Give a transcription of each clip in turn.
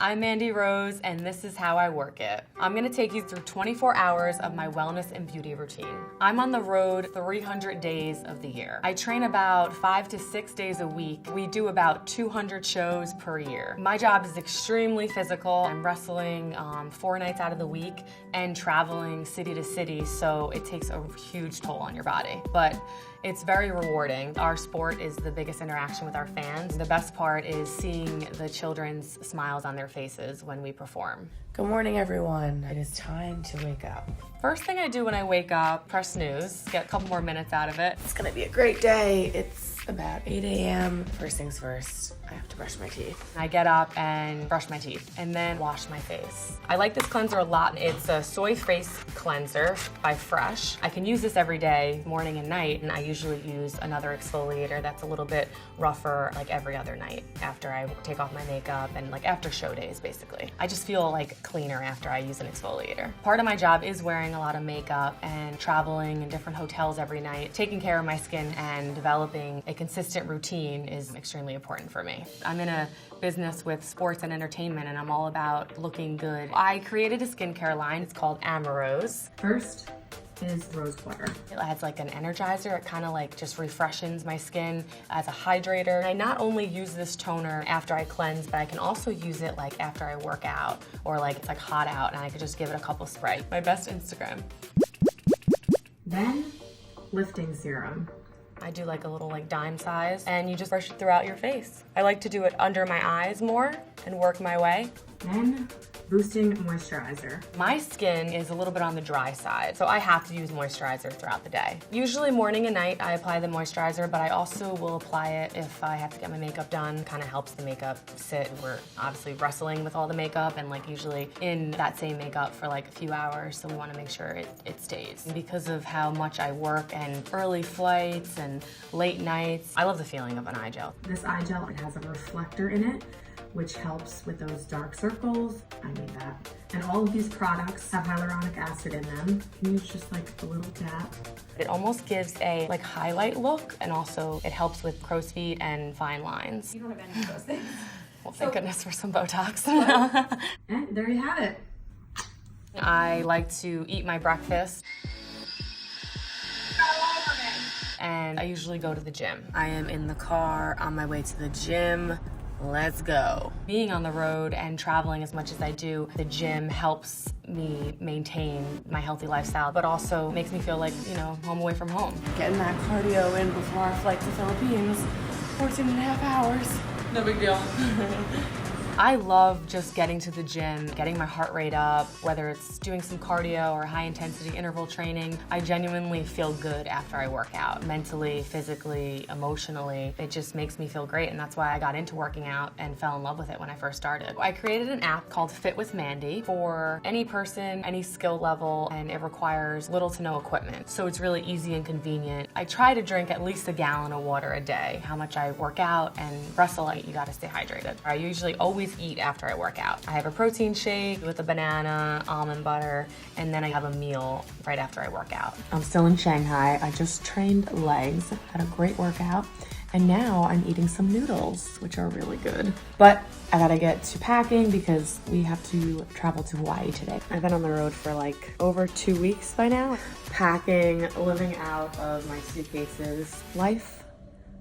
I'm Mandy Rose, and this is how I work it. I'm gonna take you through 24 hours of my wellness and beauty routine. I'm on the road 300 days of the year. I train about 5 to 6 days a week. We do about 200 shows per year. My job is extremely physical. I'm wrestling 4 nights out of the week and traveling city to city, so it takes a huge toll on your body. But it's very rewarding. Our sport is the biggest interaction with our fans. The best part is seeing the children's smiles on their faces when we perform. Good morning, everyone. It is time to wake up. First thing I do when I wake up, press snooze, get a couple more minutes out of it. It's gonna be a great day. It's about 8 a.m. First things first, I have to brush my teeth. I get up and brush my teeth and then wash my face. I like this cleanser a lot. It's a soy face cleanser by Fresh. I can use this every day, morning and night, and I usually use another exfoliator that's a little bit rougher like every other night after I take off my makeup and like after show days, basically. I just feel like cleaner after I use an exfoliator. Part of my job is wearing a lot of makeup and traveling in different hotels every night. Taking care of my skin and developing a consistent routine is extremely important for me. I'm in a business with sports and entertainment, and I'm all about looking good. I created a skincare line. It's called Allure Rose. First is rose water. It adds like an energizer. It kind of like just refreshes my skin as a hydrator. I not only use this toner after I cleanse, but I can also use it like after I work out or like it's like hot out and I could just give it a couple spray. My best Instagram. Then lifting serum. I do like a little like dime size and you just brush it throughout your face. I like to do it under my eyes more and work my way. Then boosting moisturizer. My skin is a little bit on the dry side, so I have to use moisturizer throughout the day. Usually morning and night I apply the moisturizer, but I also will apply it if I have to get my makeup done. Kind of helps the makeup sit. We're obviously wrestling with all the makeup and like usually in that same makeup for like a few hours, so we want to make sure it stays. And because of how much I work and early flights and late nights, I love the feeling of an eye gel. This eye gel, it has a reflector in it, which helps with those dark circles. I need that. And all of these products have hyaluronic acid in them. You use just like a little tap. It almost gives a like highlight look, and also it helps with crow's feet and fine lines. You don't have any of those things. Well, thank goodness for some Botox. And there you have it. I like to eat my breakfast. And I usually go to the gym. I am in the car on my way to the gym. Let's go. Being on the road and traveling as much as I do, the gym helps me maintain my healthy lifestyle, but also makes me feel like, you know, home away from home. Getting that cardio in before our flight to the Philippines. 14 and a half hours. No big deal. I love just getting to the gym, getting my heart rate up, whether it's doing some cardio or high intensity interval training. I genuinely feel good after I work out, mentally, physically, emotionally. It just makes me feel great, and that's why I got into working out and fell in love with it when I first started. I created an app called Fit with Mandy for any person, any skill level, and it requires little to no equipment. So it's really easy and convenient. I try to drink at least a gallon of water a day. How much I work out and wrestle, you gotta stay hydrated. I usually always eat after I work out. I have a protein shake with a banana, almond butter, and then I have a meal right after I work out. I'm still in Shanghai. I just trained legs, had a great workout, and now I'm eating some noodles, which are really good. But I gotta get to packing because we have to travel to Hawaii today. I've been on the road for like over 2 weeks by now. Packing, living out of my suitcases. Life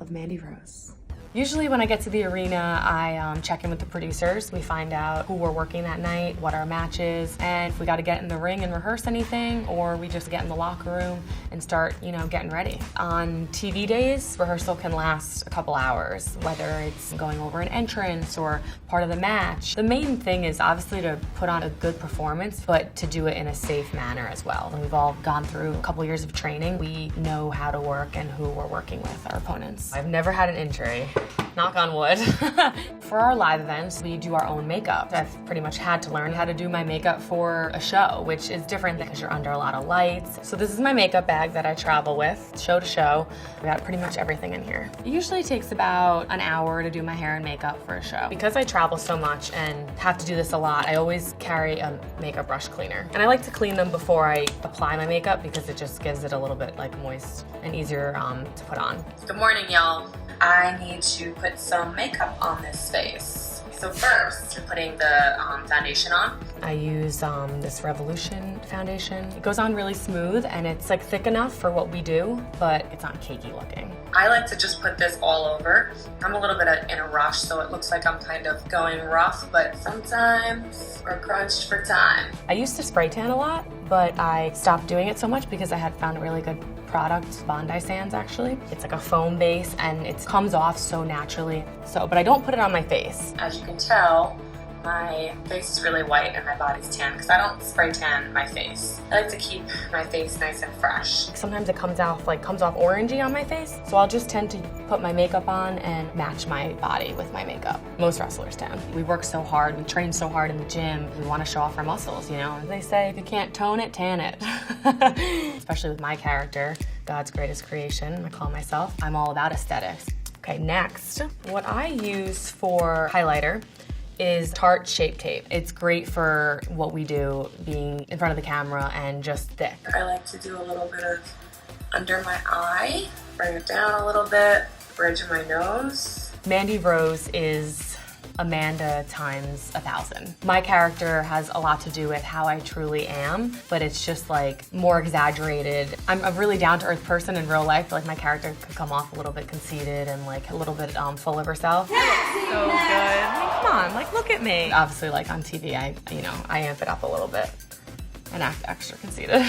of Mandy Rose. Usually when I get to the arena, I check in with the producers. We find out who we're working that night, what our match is, and if we got to get in the ring and rehearse anything, or we just get in the locker room and start, you know, getting ready. On TV days, rehearsal can last a couple hours, whether it's going over an entrance or part of the match. The main thing is obviously to put on a good performance, but to do it in a safe manner as well. And we've all gone through a couple years of training. We know how to work and who we're working with, our opponents. I've never had an injury. Knock on wood. For our live events, we do our own makeup. I've pretty much had to learn how to do my makeup for a show, which is different because you're under a lot of lights. So this is my makeup bag that I travel with, show to show. We got pretty much everything in here. It usually takes about an hour to do my hair and makeup for a show. Because I travel so much and have to do this a lot, I always carry a makeup brush cleaner. And I like to clean them before I apply my makeup because it just gives it a little bit like moist and easier to put on. Good morning, y'all. I need to put some makeup on this face. So So first, you're putting the foundation on. I use this Revolution foundation. It goes on really smooth and it's like thick enough for what we do, but it's not cakey looking. I like to just put this all over. I'm a little bit in a rush, so it looks like I'm kind of going rough, but sometimes we're crunched for time. I used to spray tan a lot, but I stopped doing it so much because I had found a really good product, Bondi Sands actually. It's like a foam base and it comes off so naturally. But I don't put it on my face. As you can tell, my face is really white and my body's tan because I don't spray tan my face. I like to keep my face nice and fresh. Sometimes it comes off orangey on my face, so I'll just tend to put my makeup on and match my body with my makeup. Most wrestlers tan. We work so hard, we train so hard in the gym, we want to show off our muscles, you know? They say if you can't tone it, tan it. Especially with my character, God's greatest creation, I call myself. I'm all about aesthetics. Okay, next, what I use for highlighter is Tarte Shape Tape. It's great for what we do, being in front of the camera and just thick. I like to do a little bit of under my eye, bring it down a little bit, bridge of my nose. Mandy Rose is Amanda times 1,000. My character has a lot to do with how I truly am, but it's just like more exaggerated. I'm a really down-to-earth person in real life. Like my character could come off a little bit conceited and like a little bit full of herself. So good. I mean, come on, like look at me. Obviously, like on TV, I amp it up a little bit and act extra conceited.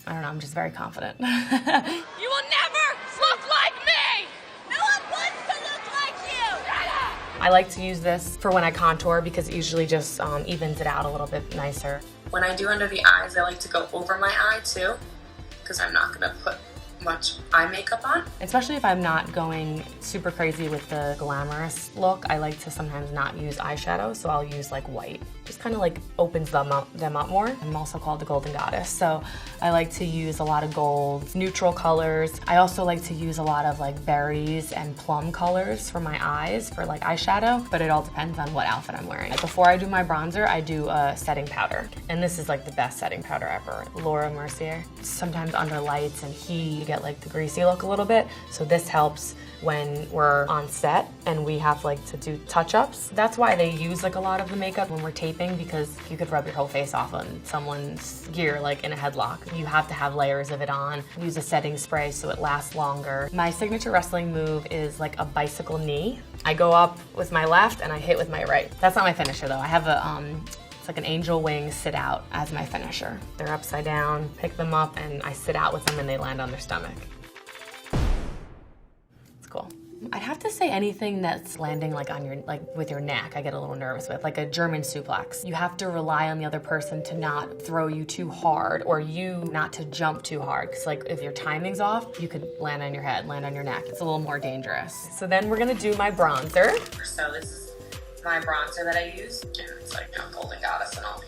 I don't know, I'm just very confident. You will never look like me! No one wants to look like you! I like to use this for when I contour because it usually just evens it out a little bit nicer. When I do under the eyes, I like to go over my eye too, because I'm not gonna put much eye makeup on. Especially if I'm not going super crazy with the glamorous look, I like to sometimes not use eyeshadow, so I'll use like white. Just kind of like opens them up more. I'm also called the Golden Goddess, so I like to use a lot of golds, neutral colors. I also like to use a lot of like berries and plum colors for my eyes for like eyeshadow, but it all depends on what outfit I'm wearing. Before I do my bronzer, I do a setting powder, and this is like the best setting powder ever, Laura Mercier. Sometimes under lights and heat, you get like the greasy look a little bit, so this helps when we're on set and we have like to do touch-ups. That's why they use like a lot of the makeup when we're taping, because you could rub your whole face off on someone's gear like in a headlock. You have to have layers of it on. Use a setting spray so it lasts longer. My signature wrestling move is like a bicycle knee. I go up with my left and I hit with my right. That's not my finisher though. I have it's like an angel wing sit out as my finisher. They're upside down, pick them up, and I sit out with them and they land on their stomach. Cool. I'd have to say anything that's landing like on your, like with your neck, I get a little nervous with, like a German suplex. You have to rely on the other person to not throw you too hard or you not to jump too hard. Cause like if your timing's off, you could land on your head, land on your neck. It's a little more dangerous. So then we're gonna do my bronzer. So this is my bronzer that I use. And it's like, Golden Goddess and all,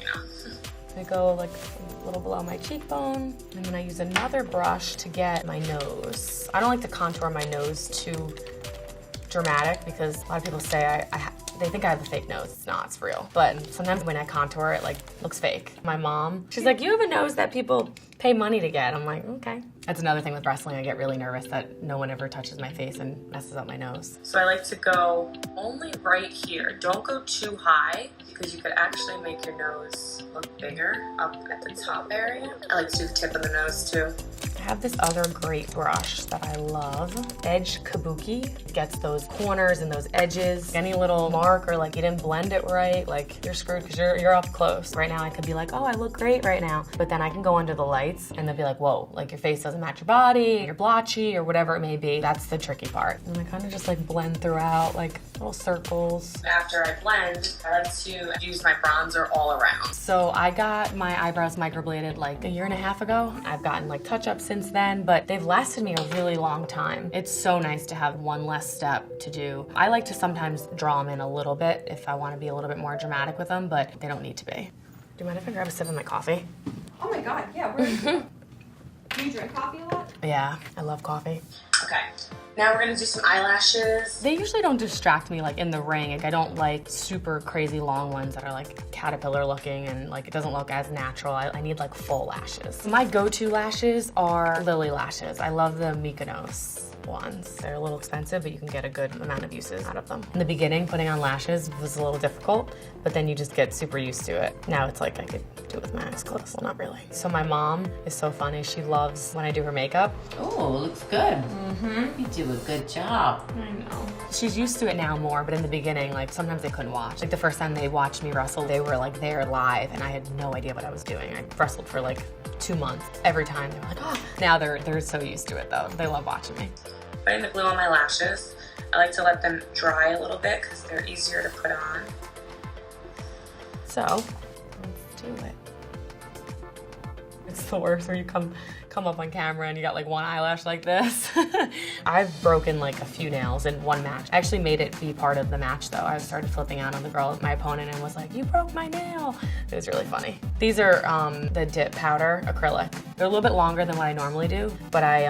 I go like a little below my cheekbone, and then I use another brush to get my nose. I don't like to contour my nose too dramatic because a lot of people say they think I have a fake nose. It's not, it's real. But sometimes when I contour it, like, looks fake. My mom, she's like, you have a nose that people pay money to get. I'm like, okay. That's another thing with wrestling. I get really nervous that no one ever touches my face and messes up my nose. So I like to go only right here. Don't go too high because you could actually make your nose look bigger up at the top area. I like to do the tip of the nose too. I have this other great brush that I love, Edge Kabuki. It gets those corners and those edges. Any little mark or like you didn't blend it right, like you're screwed because you're up close. Right now I could be like, oh, I look great right now. But then I can go under the lights and they'll be like, whoa, like your face doesn't match your body, you're blotchy or whatever it may be. That's the tricky part. And I kind of just like blend throughout, like little circles. After I blend, I like to use my bronzer all around. So I got my eyebrows microbladed like a year and a half ago. I've gotten like touch-ups since then, but they've lasted me a really long time. It's so nice to have one less step to do. I like to sometimes draw them in a little bit if I want to be a little bit more dramatic with them, but they don't need to be. Do you mind if I grab a sip of my coffee? Oh my God, yeah. Do you drink coffee a lot? Yeah, I love coffee. Okay, now we're gonna do some eyelashes. They usually don't distract me like in the ring. Like I don't like super crazy long ones that are like caterpillar looking and like it doesn't look as natural. I need like full lashes. My go-to lashes are Lily lashes. I love the Mykonos. ones. They're a little expensive, but you can get a good amount of uses out of them. In the beginning, putting on lashes was a little difficult, but then you just get super used to it. Now it's like I could do it with my eyes closed. Well, not really. So my mom is so funny. She loves when I do her makeup. Oh, looks good. You do a good job. I know. She's used to it now more, but in the beginning, like sometimes they couldn't watch. Like the first time they watched me wrestle, they were like there live, and I had no idea what I was doing. I wrestled for like 2 months. Every time they were like, oh. Now they're so used to it though. They love watching me. Putting the glue on my lashes, I like to let them dry a little bit because they're easier to put on. So, let's do it. It's the worst when you come up on camera and you got like one eyelash like this. I've broken like a few nails in one match. I actually made it be part of the match though. I started flipping out on the girl, my opponent, and was like, you broke my nail. It was really funny. These are the dip powder acrylic. They're a little bit longer than what I normally do, but I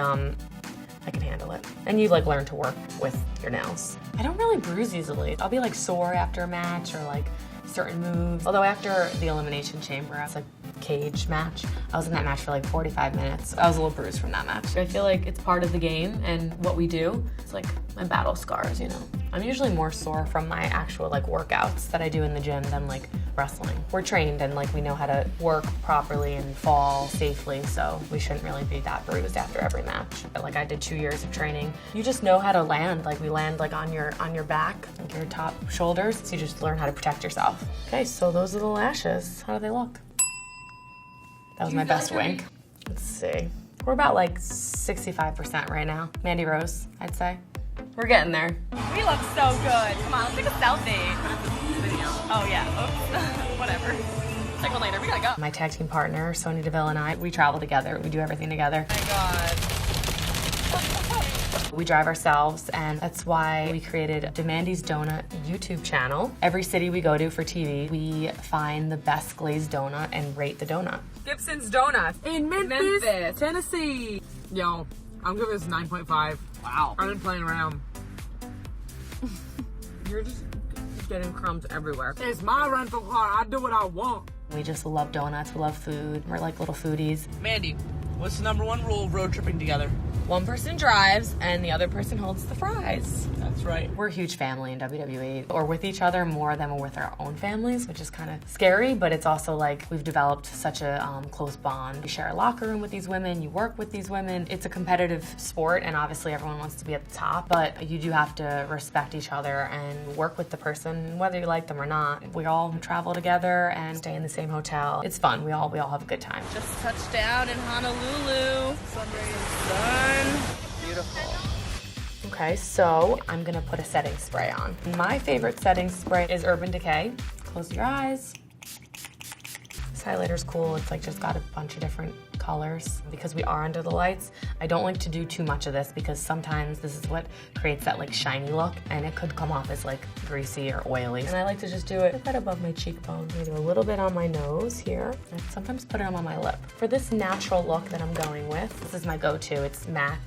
can handle it. And you like learn to work with your nails. I don't really bruise easily. I'll be like sore after a match or like certain moves. Although after the Elimination Chamber, I was like cage match. I was in that match for like 45 minutes. I was a little bruised from that match. I feel like it's part of the game and what we do. It's like my battle scars, you know. I'm usually more sore from my actual like workouts that I do in the gym than like wrestling. We're trained and like we know how to work properly and fall safely, so we shouldn't really be that bruised after every match. But, like I did 2 years of training. You just know how to land. Like we land like on your back, like your top shoulders, so you just learn how to protect yourself. Okay, so those are the lashes. How do they look? That was my best wink. Let's see. We're about like 65% right now. Mandy Rose, I'd say. We're getting there. We look so good. Come on, let's take a selfie. Oh yeah, oops. Whatever. Take one later, we gotta go. My tag team partner, Sonya Deville, and I, we travel together. We do everything together. Oh my God. We drive ourselves, and that's why we created the Mandy's Donut YouTube channel. Every city we go to for TV, we find the best glazed donut and rate the donut. Gibson's Donuts in Memphis, Tennessee. Yo, I'm giving this 9.5. Wow. I've been playing around. You're just getting crumbs everywhere. It's my rental car. I do what I want. We just love donuts. We love food. We're like little foodies. Mandy, what's the #1 rule of road tripping together? One person drives and the other person holds the fries. That's right. We're a huge family in WWE. We're with each other more than we're with our own families, which is kind of scary, but it's also like we've developed such a close bond. You share a locker room with these women, you work with these women. It's a competitive sport, and obviously everyone wants to be at the top, but you do have to respect each other and work with the person, whether you like them or not. We all travel together and stay in the same hotel. It's fun. We all have a good time. Just touched down in Honolulu. Sun rays, sun. Beautiful. Okay, so I'm gonna put a setting spray on. My favorite setting spray is Urban Decay. Close your eyes. This highlighter's cool. It's like just got a bunch of different colors. Because we are under the lights, I don't like to do too much of this because sometimes this is what creates that like shiny look, and it could come off as like greasy or oily. And I like to just do it right above my cheekbone. I'm gonna do a little bit on my nose here. I sometimes put it on my lip. For this natural look that I'm going with, this is my go-to. It's MAC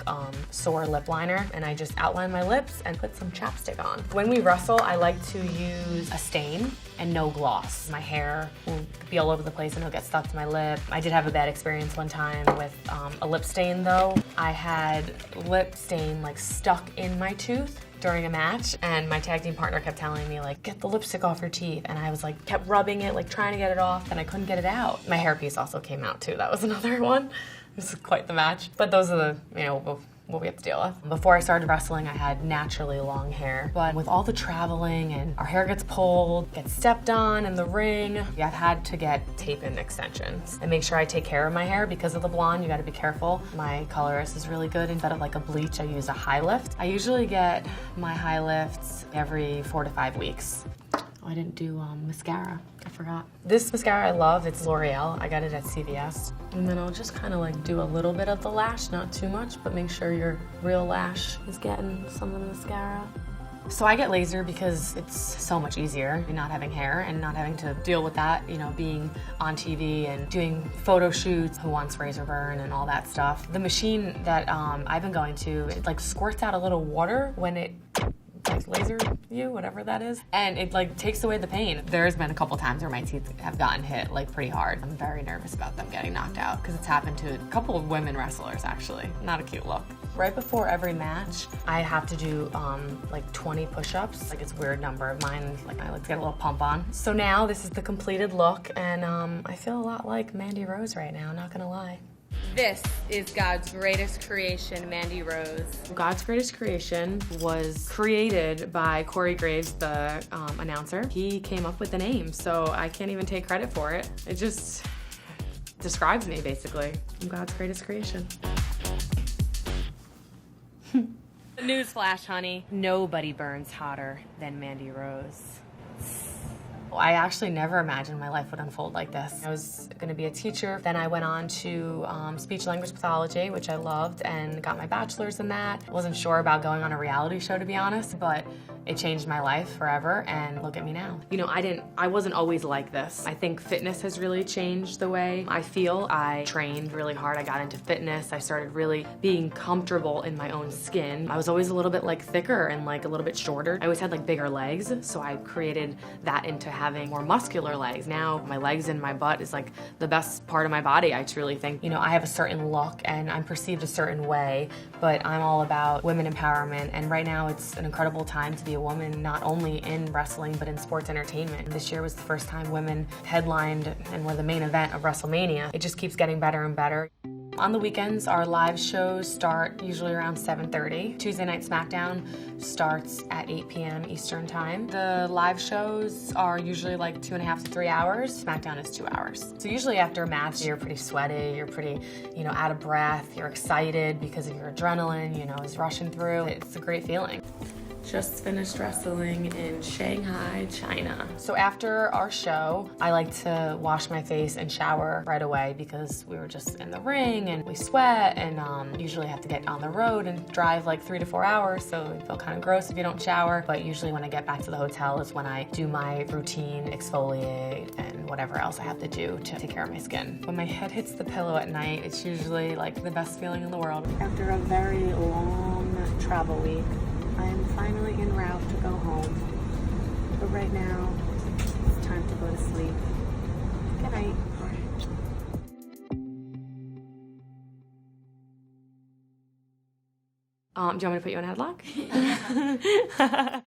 Soar Lip Liner, and I just outline my lips and put some chapstick on. When we wrestle, I like to use a stain and no gloss. My hair will be all over the place and it'll get stuck to my lip. I did have a bad experience one time with a lip stain though. I had lip stain like stuck in my tooth during a match, and my tag team partner kept telling me like, get the lipstick off your teeth, and I was like, kept rubbing it, like trying to get it off, and I couldn't get it out. My hairpiece also came out too. That was another one. This is quite the match. But those are the, you know, what we have to deal with. Before I started wrestling, I had naturally long hair, but with all the traveling and our hair gets pulled, gets stepped on in the ring, I've had to get tape and extensions and make sure I take care of my hair. Because of the blonde, you gotta be careful. My colorist is really good. Instead of like a bleach, I use a high lift. I usually get my high lifts every 4 to 5 weeks. Oh, I didn't do mascara. I forgot. This mascara I love. It's L'Oreal. I got it at CVS. And then I'll just kind of like do a little bit of the lash, not too much, but make sure your real lash is getting some of the mascara. So I get laser because it's so much easier not having hair and not having to deal with that, you know, being on TV and doing photo shoots, Who Wants Razor Burn and all that stuff. The machine that I've been going to, it like squirts out a little water when it like laser you, whatever that is, and it like takes away the pain. There's been a couple times where my teeth have gotten hit like pretty hard. I'm very nervous about them getting knocked out because it's happened to a couple of women wrestlers actually. Not a cute look. Right before every match, I have to do like 20 push-ups. Like it's a weird number. Mine, like I like to get a little pump on. So now this is the completed look, and I feel a lot like Mandy Rose right now, not gonna lie. This is God's greatest creation, Mandy Rose. God's Greatest Creation was created by Corey Graves, the announcer. He came up with the name, so I can't even take credit for it. It just describes me, basically. I'm God's greatest creation. Newsflash, honey. Nobody burns hotter than Mandy Rose. I actually never imagined my life would unfold like this. I was going to be a teacher. Then I went on to speech language pathology, which I loved, and got my bachelor's in that. Wasn't sure about going on a reality show, to be honest, but it changed my life forever, and look at me now. You know, I wasn't always like this. I think fitness has really changed the way I feel. I trained really hard. I got into fitness. I started really being comfortable in my own skin. I was always a little bit like thicker and like a little bit shorter. I always had like bigger legs, so I created that into having more muscular legs. Now my legs and my butt is like the best part of my body, I truly think. You know, I have a certain look and I'm perceived a certain way, but I'm all about women empowerment, and right now it's an incredible time to be a woman, not only in wrestling but in sports entertainment. This year was the first time women headlined and were the main event of WrestleMania. It just keeps getting better and better. On the weekends, our live shows start usually around 7:30. Tuesday Night SmackDown starts at 8 p.m. Eastern Time. The live shows are usually like 2.5 to 3 hours. SmackDown is 2 hours. So usually after a match, you're pretty sweaty, you're pretty, out of breath, you're excited because of your adrenaline, is rushing through. It's a great feeling. Just finished wrestling in Shanghai, China. So after our show, I like to wash my face and shower right away because we were just in the ring and we sweat, and usually have to get on the road and drive like 3 to 4 hours, so it feel kind of gross if you don't shower. But usually when I get back to the hotel is when I do my routine, exfoliate, and whatever else I have to do to take care of my skin. When my head hits the pillow at night, it's usually like the best feeling in the world. After a very long travel week, I am finally en route to go home, but right now, it's time to go to sleep. Good night. Do you want me to put you in a headlock?